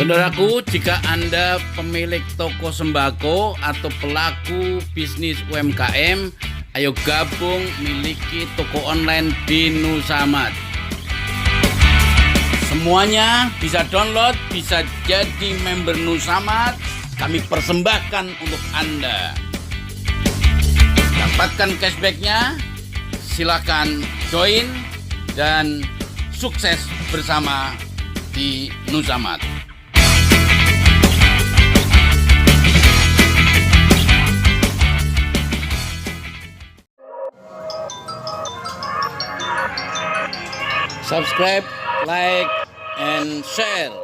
Saudaraku, jika Anda pemilik toko sembako atau pelaku bisnis UMKM, ayo gabung miliki toko online di Nusamat. Semuanya bisa download, bisa jadi member Nusamat. Kami persembahkan untuk Anda. Dapatkan cashbacknya, silakan join dan sukses bersama di Nusamat. Subscribe, like, and share.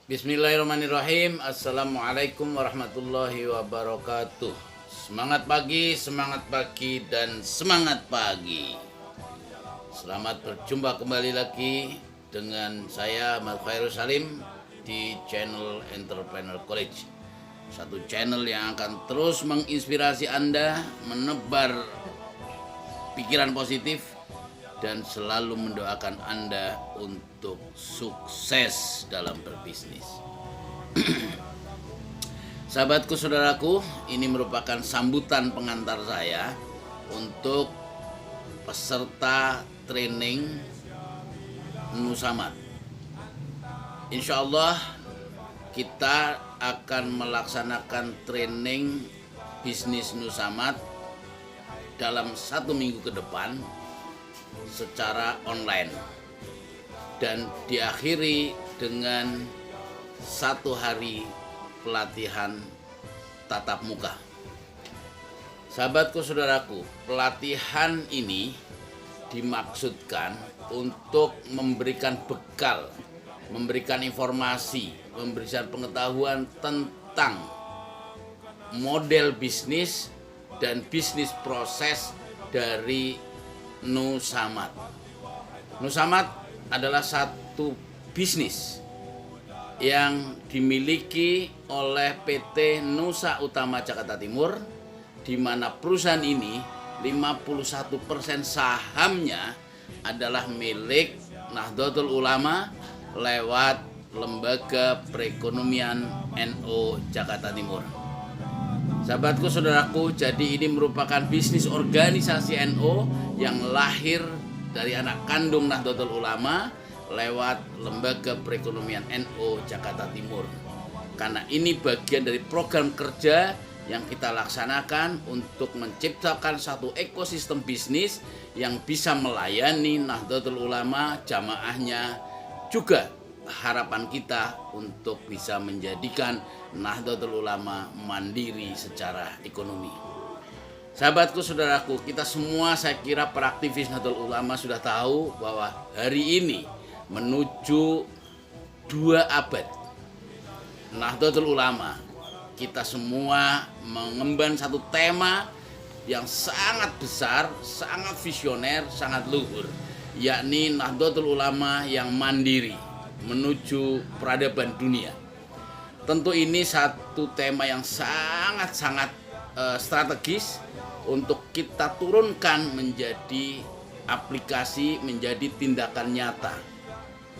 Bismillahirrahmanirrahim. Assalamualaikum warahmatullahi wabarakatuh. Semangat pagi, dan semangat pagi. Selamat berjumpa kembali lagi dengan saya Ahmad Khairul Salim di channel Entrepreneur College. Satu channel yang akan terus menginspirasi Anda, menebar pikiran positif, dan selalu mendoakan Anda untuk sukses dalam berbisnis. Sahabatku, saudaraku, ini merupakan sambutan pengantar saya untuk peserta training Nusamat. Insya Allah kita akan melaksanakan training bisnis Nusamat dalam 1 minggu ke depan secara online dan diakhiri dengan 1 hari pelatihan tatap muka. Sahabatku, saudaraku, pelatihan ini dimaksudkan untuk memberikan bekal, memberikan informasi, memberikan pengetahuan tentang model bisnis dan bisnis proses dari Nusamat. Nusamat adalah satu bisnis yang dimiliki oleh PT Nusa Utama Jakarta Timur, di mana perusahaan ini 51% sahamnya adalah milik Nahdlatul Ulama lewat Lembaga Perekonomian NU Jakarta Timur. Sahabatku, saudaraku, jadi ini merupakan bisnis organisasi NU yang lahir dari anak kandung Nahdlatul Ulama lewat Lembaga Perekonomian NU Jakarta Timur. Karena ini bagian dari program kerja yang kita laksanakan untuk menciptakan satu ekosistem bisnis yang bisa melayani Nahdlatul Ulama, jamaahnya, juga harapan kita untuk bisa menjadikan Nahdlatul Ulama mandiri secara ekonomi. Sahabatku, saudaraku, kita semua, saya kira para aktivis Nahdlatul Ulama sudah tahu bahwa hari ini menuju 2 abad Nahdlatul Ulama, kita semua mengemban satu tema yang sangat besar, sangat visioner, sangat luhur, yakni Nahdlatul Ulama yang mandiri menuju peradaban dunia. Tentu ini satu tema yang sangat-sangat strategis untuk kita turunkan menjadi aplikasi, menjadi tindakan nyata.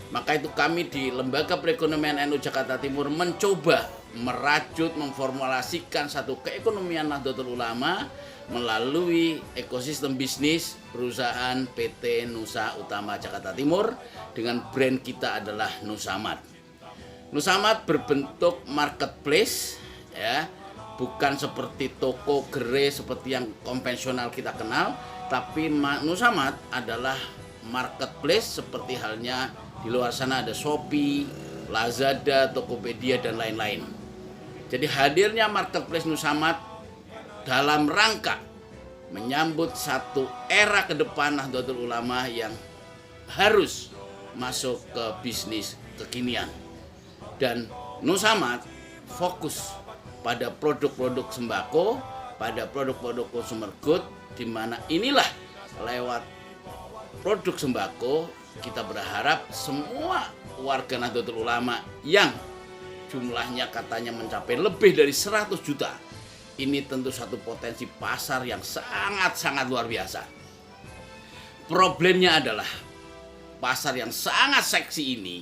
Maka itu kami di Lembaga Perekonomian NU Jakarta Timur mencoba merajut, memformulasikan satu keekonomian Nahdlatul Ulama melalui ekosistem bisnis perusahaan PT Nusa Utama Jakarta Timur dengan brand kita adalah Nusamat. Nusamat berbentuk marketplace, ya, bukan seperti toko gerai seperti yang konvensional kita kenal, tapi Nusamat adalah marketplace seperti halnya di luar sana ada Shopee, Lazada, Tokopedia, dan lain-lain. Jadi hadirnya marketplace Nusamat dalam rangka menyambut satu era ke depan Nahdlatul Ulama yang harus masuk ke bisnis kekinian. Dan Nusamat fokus pada produk-produk sembako, pada produk-produk consumer good, di mana inilah lewat produk sembako kita berharap semua warga Nahdlatul Ulama yang jumlahnya katanya mencapai lebih dari 100 juta. Ini tentu satu potensi pasar yang sangat-sangat luar biasa. Problemnya adalah pasar yang sangat seksi ini,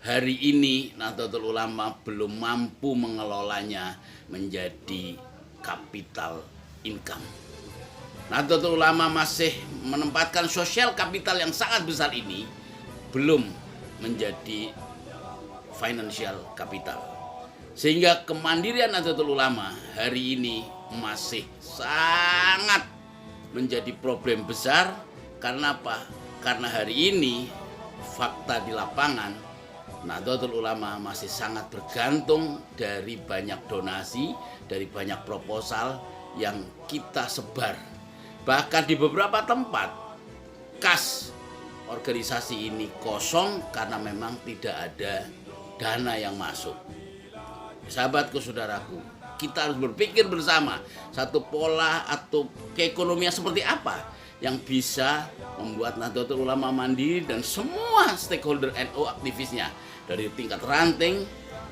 hari ini Nahdlatul Ulama belum mampu mengelolanya menjadi capital income. Nahdlatul Ulama masih menempatkan social capital yang sangat besar ini belum menjadi financial capital. Sehingga kemandirian Nahdlatul Ulama hari ini masih sangat menjadi problem besar. Karena apa? Karena hari ini fakta di lapangan Nahdlatul Ulama masih sangat bergantung dari banyak donasi, dari banyak proposal yang kita sebar. Bahkan di beberapa tempat kas organisasi ini kosong karena memang tidak ada dana yang masuk. Sahabatku, saudaraku, kita harus berpikir bersama satu pola atau keekonomian seperti apa yang bisa membuat Nahdlatul Ulama mandiri dan semua stakeholder NU aktivisnya, dari tingkat ranting,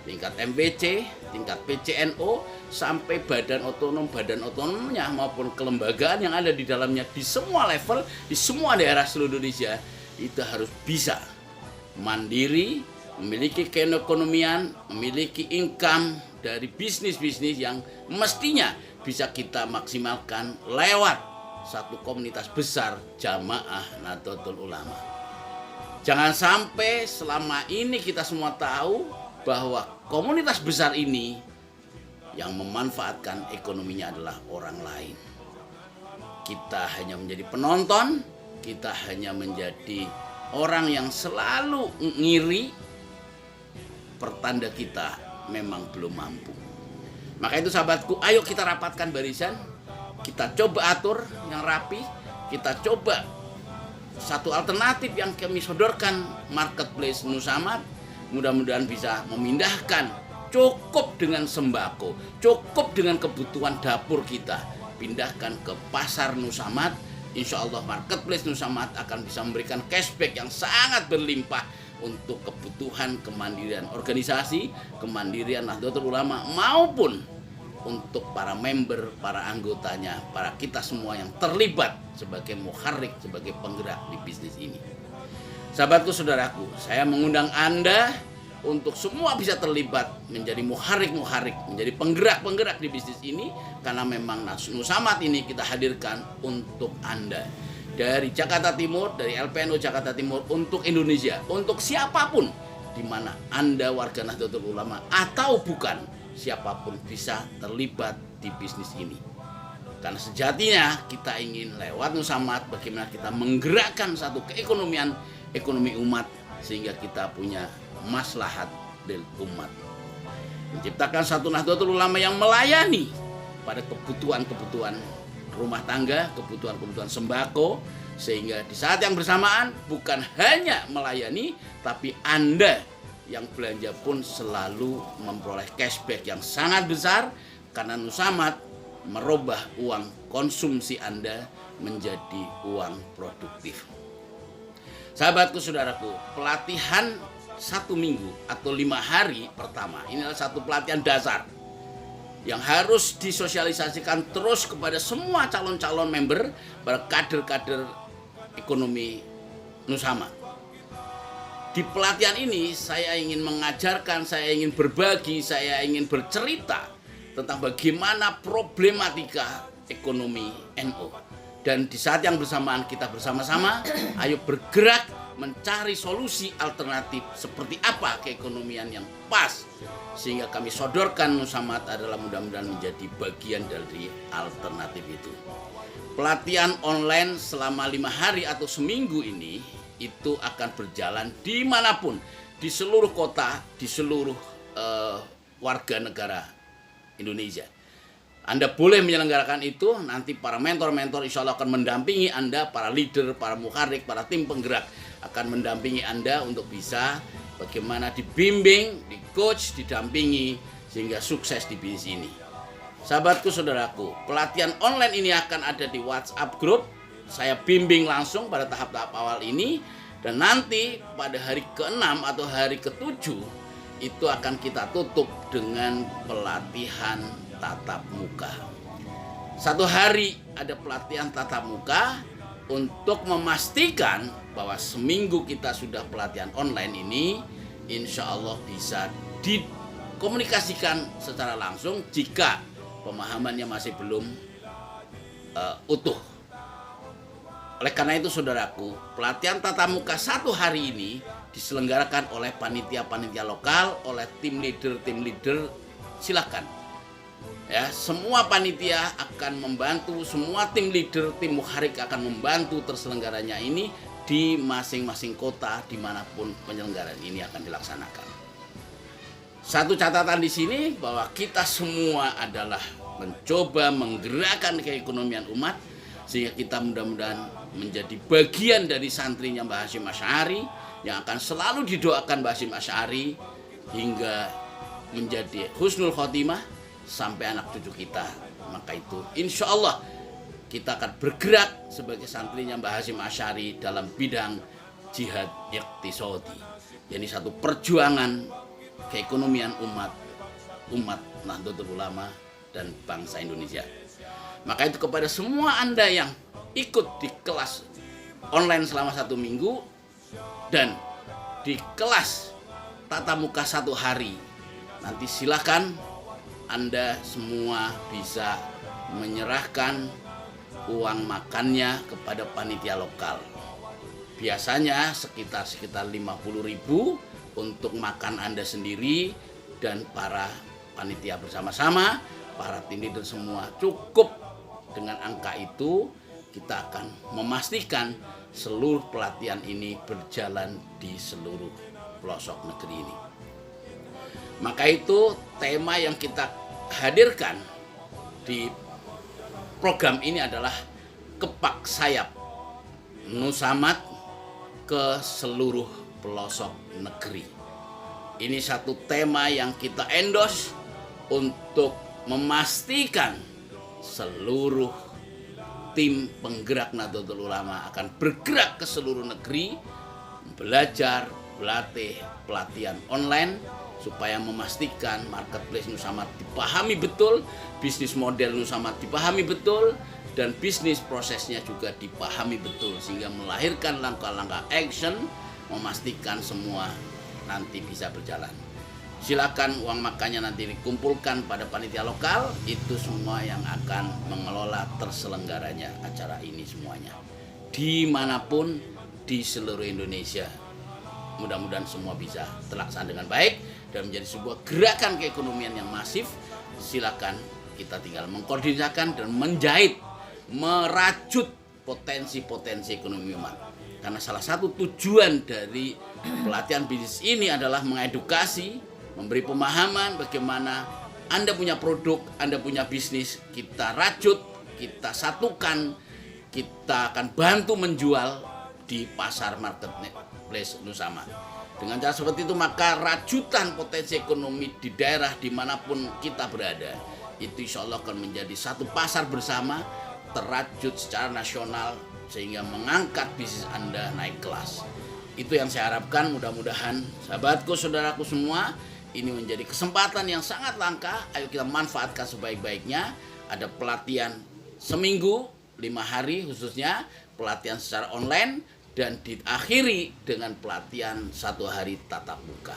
tingkat MPC, tingkat PCNO, sampai badan otonomnya maupun kelembagaan yang ada di dalamnya di semua level, di semua daerah seluruh Indonesia, itu harus bisa mandiri, memiliki keekonomian, memiliki income dari bisnis-bisnis yang mestinya bisa kita maksimalkan lewat satu komunitas besar jamaah Nahdlatul Ulama. Jangan sampai selama ini kita semua tahu bahwa komunitas besar ini yang memanfaatkan ekonominya adalah orang lain. Kita hanya menjadi penonton, kita hanya menjadi orang yang selalu ngiri, pertanda kita memang belum mampu. Maka itu sahabatku, ayo kita rapatkan barisan, kita coba atur yang rapi, kita coba satu alternatif yang kami sodorkan, marketplace Nusamat, mudah-mudahan bisa memindahkan cukup dengan sembako, cukup dengan kebutuhan dapur kita, pindahkan ke pasar Nusamat. Insya Allah marketplace Nusamat akan bisa memberikan cashback yang sangat berlimpah untuk kebutuhan kemandirian organisasi, kemandirian Nahdlatul Ulama, maupun untuk para member, para anggotanya, para kita semua yang terlibat sebagai muharrik, sebagai penggerak di bisnis ini. Sahabatku, saudaraku, saya mengundang Anda untuk semua bisa terlibat menjadi muharrik-muharrik, menjadi penggerak-penggerak di bisnis ini, karena memang Nusamat ini kita hadirkan untuk Anda. Dari Jakarta Timur, dari LPNU Jakarta Timur, untuk Indonesia, untuk siapapun, di mana Anda warga Nahdlatul Ulama atau bukan, siapapun bisa terlibat di bisnis ini. Karena sejatinya kita ingin lewat Nusamat bagaimana kita menggerakkan satu keekonomian, ekonomi umat, sehingga kita punya maslahat del umat. Menciptakan satu Nahdlatul Ulama yang melayani pada kebutuhan-kebutuhan rumah tangga, kebutuhan-kebutuhan sembako, sehingga di saat yang bersamaan bukan hanya melayani, tapi Anda yang belanja pun selalu memperoleh cashback yang sangat besar, karena Nusamat merubah uang konsumsi Anda menjadi uang produktif. Sahabatku, saudaraku, pelatihan 1 minggu atau 5 hari pertama ini adalah satu pelatihan dasar yang harus disosialisasikan terus kepada semua calon-calon member, para kader-kader ekonomi Nusamat. Di pelatihan ini saya ingin mengajarkan, saya ingin berbagi, saya ingin bercerita tentang bagaimana problematika ekonomi NU. Dan di saat yang bersamaan kita bersama-sama ayo bergerak mencari solusi alternatif seperti apa keekonomian yang pas, sehingga kami sodorkan Nusamat adalah mudah-mudahan menjadi bagian dari alternatif itu. Pelatihan online selama 5 hari atau seminggu ini itu akan berjalan dimanapun, di seluruh kota, di seluruh warga negara Indonesia. Anda boleh menyelenggarakan itu, nanti para mentor-mentor insya Allah akan mendampingi Anda, para leader, para muharrik, para tim penggerak akan mendampingi Anda untuk bisa bagaimana dibimbing, di coach, didampingi sehingga sukses di bisnis ini. Sahabatku, saudaraku, pelatihan online ini akan ada di WhatsApp group. Saya bimbing langsung pada tahap-tahap awal ini, dan nanti pada hari ke-6 atau hari ke-7 itu akan kita tutup dengan pelatihan tatap muka. 1 hari ada pelatihan tatap muka, untuk memastikan bahwa seminggu kita sudah pelatihan online ini, insya Allah bisa dikomunikasikan secara langsung jika pemahamannya masih belum utuh. Oleh karena itu saudaraku, pelatihan tatap muka 1 hari ini diselenggarakan oleh panitia-panitia lokal, oleh tim leader, silakan. Ya, semua panitia akan membantu, semua tim leader, tim muharik akan membantu terselenggaranya ini di masing-masing kota dimanapun penyelenggaraan ini akan dilaksanakan. Satu catatan di sini bahwa kita semua adalah mencoba menggerakkan keekonomian umat, sehingga kita mudah-mudahan menjadi bagian dari santrinya Mbah Hasyim Asy'ari yang akan selalu didoakan Mbah Hasyim Asy'ari hingga menjadi husnul khotimah sampai anak cucu kita. Maka itu insya Allah kita akan bergerak sebagai santrinya Mbah Hasyim Asy'ari dalam bidang jihad iqtisadi, yakni satu perjuangan keekonomian umat Nahdlatul Ulama dan bangsa Indonesia. Maka itu kepada semua Anda yang ikut di kelas online selama 1 minggu dan di kelas tatap muka 1 hari, nanti silakan Anda semua bisa menyerahkan uang makannya kepada panitia lokal. Biasanya sekitar 50.000 untuk makan Anda sendiri dan para panitia bersama-sama, para tim leader semua. Cukup dengan angka itu kita akan memastikan seluruh pelatihan ini berjalan di seluruh pelosok negeri ini. Maka itu tema yang kita hadirkan di program ini adalah kepak sayap Nusamat ke seluruh pelosok negeri. Ini satu tema yang kita endorse untuk memastikan seluruh tim penggerak Nahdlatul Ulama akan bergerak ke seluruh negeri, belajar, berlatih, pelatihan online supaya memastikan marketplace Nusamat dipahami betul, bisnis model Nusamat dipahami betul, dan bisnis prosesnya juga dipahami betul, sehingga melahirkan langkah-langkah action memastikan semua nanti bisa berjalan. Silakan uang makannya nanti dikumpulkan pada panitia lokal, itu semua yang akan mengelola terselenggaranya acara ini semuanya. Dimanapun di seluruh Indonesia. Mudah-mudahan semua bisa terlaksana dengan baik dan menjadi sebuah gerakan keekonomian yang masif. Silakan kita tinggal mengkoordinasikan dan menjahit, merajut potensi-potensi ekonomi umat. Karena salah satu tujuan dari pelatihan bisnis ini adalah mengedukasi, memberi pemahaman bagaimana Anda punya produk, Anda punya bisnis, kita rajut, kita satukan, kita akan bantu menjual di pasar marketplace Nusamat. Dengan cara seperti itu maka rajutan potensi ekonomi di daerah dimanapun kita berada, itu insya Allah akan menjadi satu pasar bersama, terajut secara nasional sehingga mengangkat bisnis Anda naik kelas. Itu yang saya harapkan, mudah-mudahan sahabatku, saudaraku semua, ini menjadi kesempatan yang sangat langka. Ayo kita manfaatkan sebaik-baiknya. Ada pelatihan seminggu, 5 hari khususnya, pelatihan secara online, dan diakhiri dengan pelatihan 1 hari tatap muka.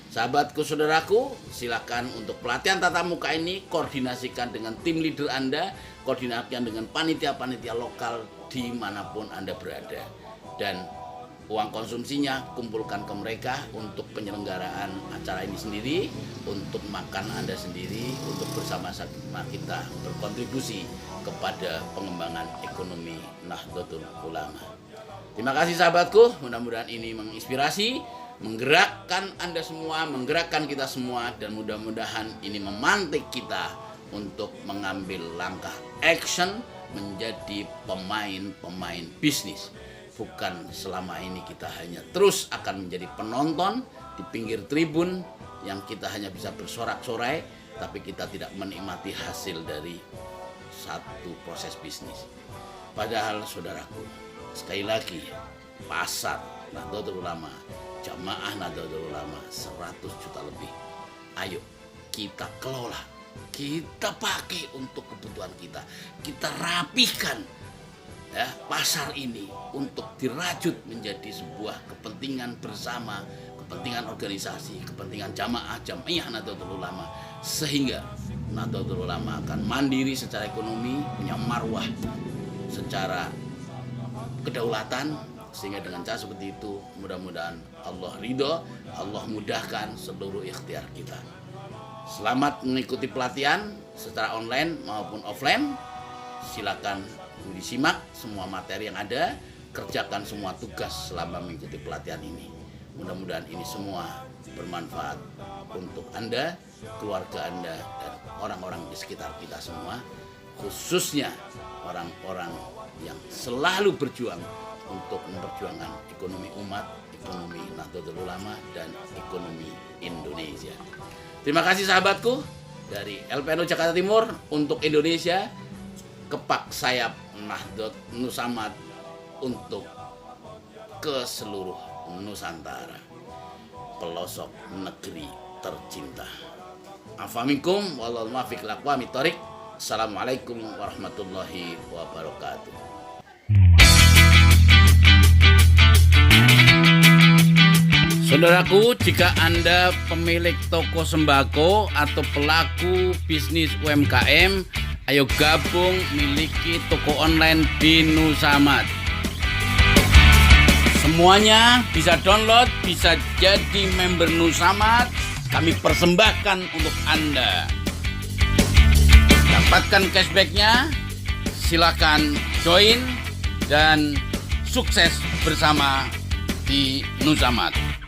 Sahabatku, saudaraku, silakan untuk pelatihan tatap muka ini koordinasikan dengan tim leader Anda, koordinasikan dengan panitia-panitia lokal dimanapun Anda berada. Dan uang konsumsinya kumpulkan ke mereka untuk penyelenggaraan acara ini sendiri, untuk makan Anda sendiri, untuk bersama-sama kita berkontribusi kepada pengembangan ekonomi Nahdlatul Ulama. Terima kasih sahabatku, mudah-mudahan ini menginspirasi, menggerakkan Anda semua, menggerakkan kita semua, dan mudah-mudahan ini memantik kita untuk mengambil langkah action menjadi pemain-pemain bisnis. Bukan selama ini kita hanya terus akan menjadi penonton di pinggir tribun yang kita hanya bisa bersorak-sorai, tapi kita tidak menikmati hasil dari satu proses bisnis. Padahal saudaraku, sekali lagi, pasar Nahdlatul Ulama, jamaah Nahdlatul Ulama 100 juta lebih. Ayo kita kelola, kita pakai untuk kebutuhan kita, kita rapihkan ya pasar ini untuk dirajut menjadi sebuah kepentingan bersama, kepentingan organisasi, kepentingan jamaah Nahdlatul Ulama, sehingga Nahdlatul Ulama akan mandiri secara ekonomi, punya marwah secara kedaulatan, sehingga dengan cara seperti itu mudah-mudahan Allah ridho, Allah mudahkan seluruh ikhtiar kita. Selamat mengikuti pelatihan secara online maupun offline. Silakan disimak semua materi yang ada, kerjakan semua tugas selama mengikuti pelatihan ini. Mudah-mudahan ini semua bermanfaat untuk Anda, keluarga Anda, dan orang-orang di sekitar kita semua, khususnya orang-orang yang selalu berjuang untuk memperjuangkan ekonomi umat, ekonomi Nahdlatul Ulama, dan ekonomi Indonesia. Terima kasih sahabatku dari LPNU Jakarta Timur untuk Indonesia, kepak sayap Nahdlatul Nusamad untuk ke seluruh Nusantara, pelosok negeri tercinta. Afaminkum wallahu muwaffiq liqwamit thoriq. Assalamualaikum warahmatullahi wabarakatuh. Saudaraku, jika Anda pemilik toko sembako atau pelaku bisnis UMKM, ayo gabung miliki toko online di Nusamad. Semuanya bisa download, bisa jadi member Nusamad. Kami persembahkan untuk Anda. Dapatkan cashbacknya, silakan join dan sukses bersama di Nusamad.